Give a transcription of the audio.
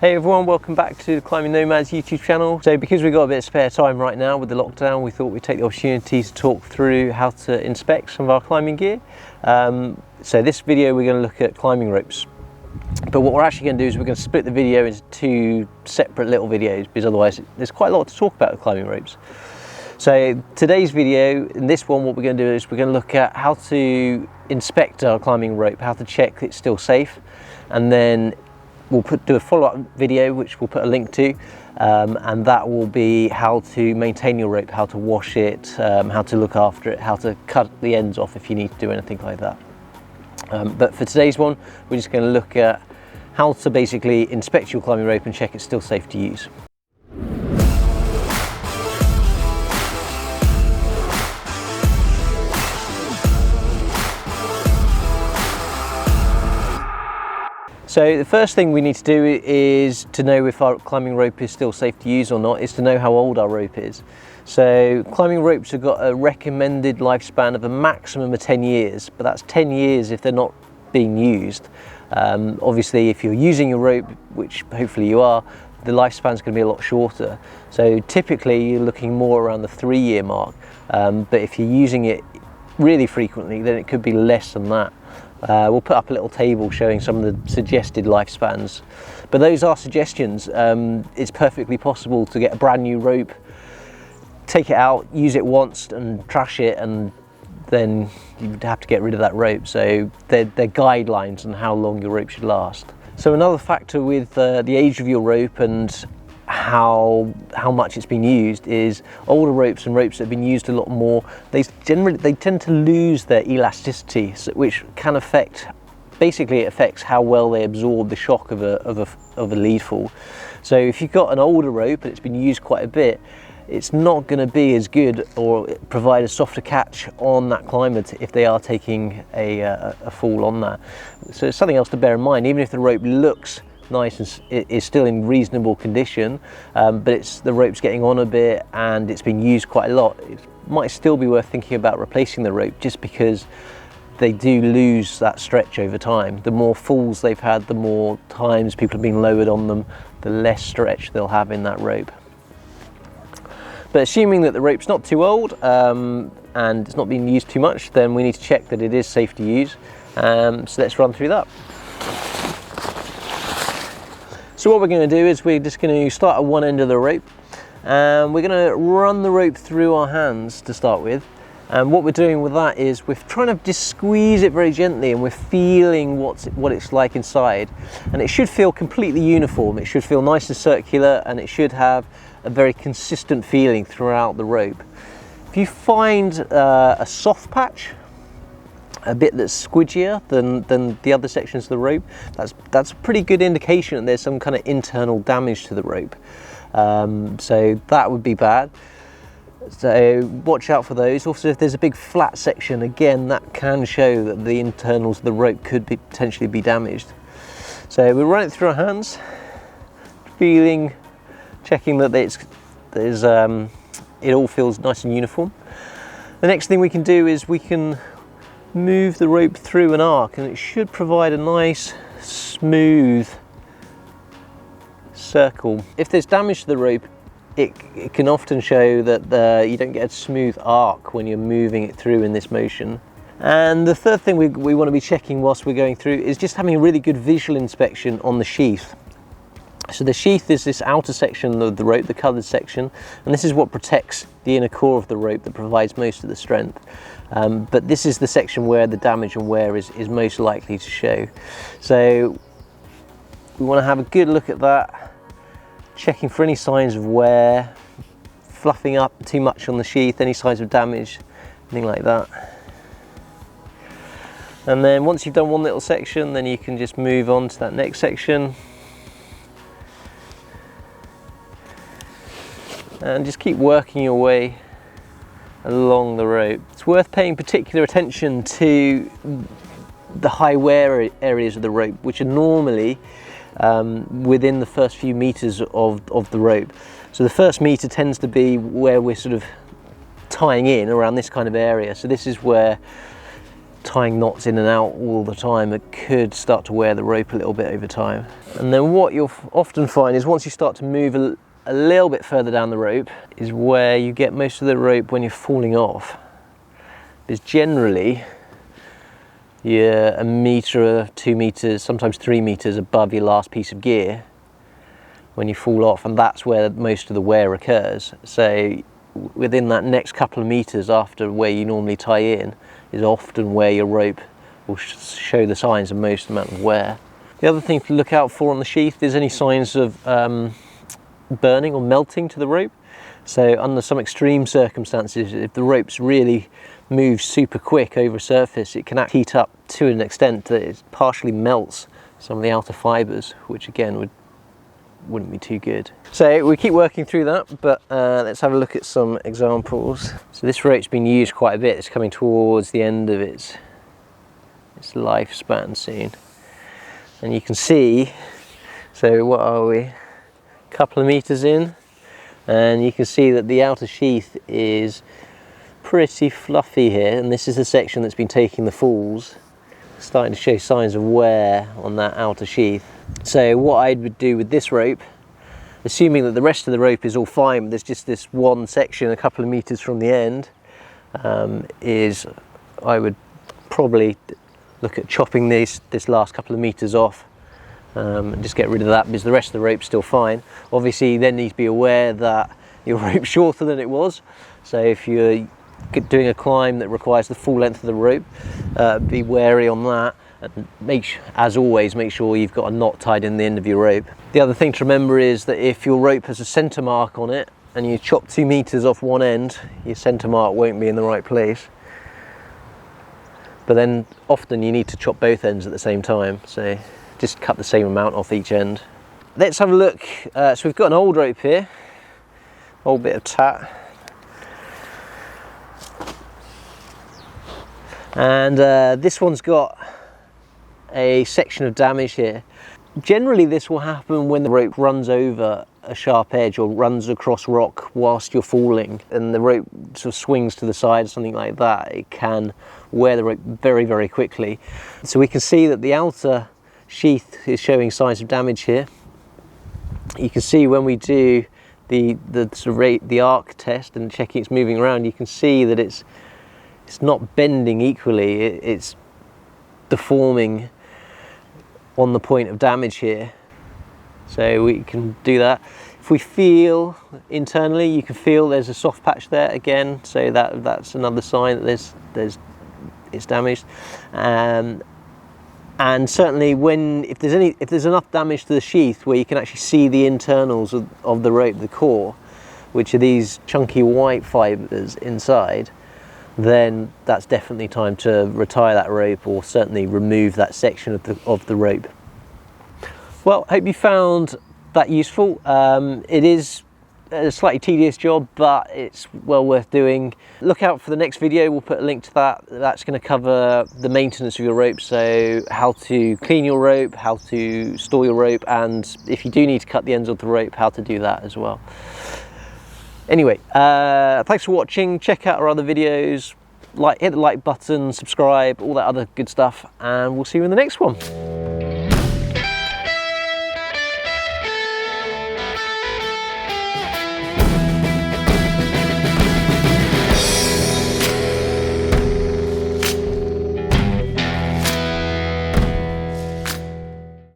Hey everyone, welcome back to the Climbing Nomads YouTube channel. So because we've got a bit of spare time right now with the lockdown, we thought we'd take the opportunity to talk through how to inspect some of our climbing gear. So this video we're going to look at climbing ropes. But what we're actually going to do is we're going to split the video into two separate little videos, because otherwise there's quite a lot to talk about with climbing ropes. So today's video, in this one, what we're going to do is we're going to look at how to inspect our climbing rope, how to check it's still safe, and then we'll do a follow-up video which we'll put a link to, and that will be how to maintain your rope, how to wash it, how to look after it, how to cut the ends off if you need to do anything like that. But for today's one, we're just going to look at how to basically inspect your climbing rope and check it's still safe to use. So the first thing we need to do is to know if our climbing rope is still safe to use or not, is to know how old our rope is. So climbing ropes have got a recommended lifespan of a maximum of 10 years, but that's 10 years if they're not being used. Obviously if you're using your rope, which hopefully you are, the lifespan is going to be a lot shorter. So typically you're looking more around the 3-year mark, but if you're using it really frequently, then it could be less than that. We'll put up a little table showing some of the suggested lifespans, but those are suggestions. It's perfectly possible to get a brand new rope, take it out, use it once and trash it, and then you'd have to get rid of that rope. So they're guidelines on how long your rope should last. So another factor with the age of your rope and how much it's been used is older ropes and ropes that have been used a lot more, they tend to lose their elasticity, which can affect, basically it affects how well they absorb the shock of a lead fall. So if you've got an older rope and it's been used quite a bit, it's not going to be as good or provide a softer catch on that climber if they are taking a fall on that. So it's something else to bear in mind. Even if the rope looks nice and it is still in reasonable condition, but the rope's getting on a bit and it's been used quite a lot, it might still be worth thinking about replacing the rope, just because they do lose that stretch over time. The more falls they've had, the more times people have been lowered on them, the less stretch they'll have in that rope. But assuming that the rope's not too old and it's not being used too much, then we need to check that it is safe to use. So let's run through that. So what we're going to do is we're just going to start at one end of the rope, and we're going to run the rope through our hands to start with. And what we're doing with that is we're trying to just squeeze it very gently, and we're feeling what it's like inside. And it should feel completely uniform. It should feel nice and circular, and it should have a very consistent feeling throughout the rope. If you find a soft patch, a bit that's squidgier than the other sections of the rope, that's a pretty good indication that there's some kind of internal damage to the rope. So that would be bad. So watch out for those. Also, if there's a big flat section, again, that can show that the internals of the rope could potentially be damaged. So we'll run it through our hands, checking that it all feels nice and uniform. The next thing we can do is we can move the rope through an arc, and it should provide a nice smooth circle. If there's damage to the rope, it can often show that you don't get a smooth arc when you're moving it through in this motion. And the third thing we want to be checking whilst we're going through is just having a really good visual inspection on the sheath. So the sheath is this outer section of the rope, the coloured section, and this is what protects the inner core of the rope that provides most of the strength. But this is the section where the damage and wear is most likely to show. So we want to have a good look at that, checking for any signs of wear, fluffing up too much on the sheath, any signs of damage, anything like that. And then once you've done one little section, then you can just move on to that next section. And just keep working your way along the rope. It's worth paying particular attention to the high wear areas of the rope, which are normally within the first few meters of the rope. So the first meter tends to be where we're sort of tying in around this kind of area. So this is where tying knots in and out all the time, it could start to wear the rope a little bit over time. And then what you'll often find is once you start to move a little bit further down the rope is where you get most of the rope when you're falling off. Because generally you're 1 metre, 2 metres, sometimes 3 metres above your last piece of gear when you fall off, and that's where most of the wear occurs. So within that next couple of metres after where you normally tie in is often where your rope will show the signs of most amount of wear. The other thing to look out for on the sheath is any signs of burning or melting to the rope. So under some extreme circumstances, if the rope's really moves super quick over a surface, it can heat up to an extent that it partially melts some of the outer fibres, which again wouldn't be too good. So we keep working through that, but let's have a look at some examples. So this rope's been used quite a bit. It's coming towards the end of its lifespan soon. And you can see, so what are we? A couple of metres in, and you can see that the outer sheath is pretty fluffy here, and this is the section that's been taking the falls, starting to show signs of wear on that outer sheath. So what I would do with this rope, assuming that the rest of the rope is all fine, but there's just this one section a couple of metres from the end, is I would probably look at chopping this last couple of metres off and just get rid of that, because the rest of the rope's still fine. Obviously you then need to be aware that your rope's shorter than it was, so if you're doing a climb that requires the full length of the rope, be wary on that, and as always, make sure you've got a knot tied in the end of your rope. The other thing to remember is that if your rope has a centre mark on it and you chop 2 metres off one end, your centre mark won't be in the right place. But then often you need to chop both ends at the same time, so just cut the same amount off each end. Let's have a look. So we've got an old rope here, old bit of tat. And this one's got a section of damage here. Generally this will happen when the rope runs over a sharp edge or runs across rock whilst you're falling, and the rope sort of swings to the side or something like that. It can wear the rope very, very quickly. So we can see that the outer sheath is showing signs of damage here. You can see when we do the arc test and checking it's moving around, you can see that it's not bending equally, it's deforming on the point of damage here. So we can do that. If we feel internally, you can feel there's a soft patch there again, so that's another sign that it's damaged. And certainly if there's enough damage to the sheath where you can actually see the internals of the rope, the core, which are these chunky white fibres inside, then that's definitely time to retire that rope, or certainly remove that section of the rope. Well, I hope you found that useful. It is a slightly tedious job, but it's well worth doing. Look out for the next video, we'll put a link to that. That's going to cover the maintenance of your rope, so how to clean your rope, how to store your rope, and if you do need to cut the ends of the rope, how to do that as well. Anyway, thanks for watching. Check out our other videos, hit the like button, subscribe, all that other good stuff, and we'll see you in the next one.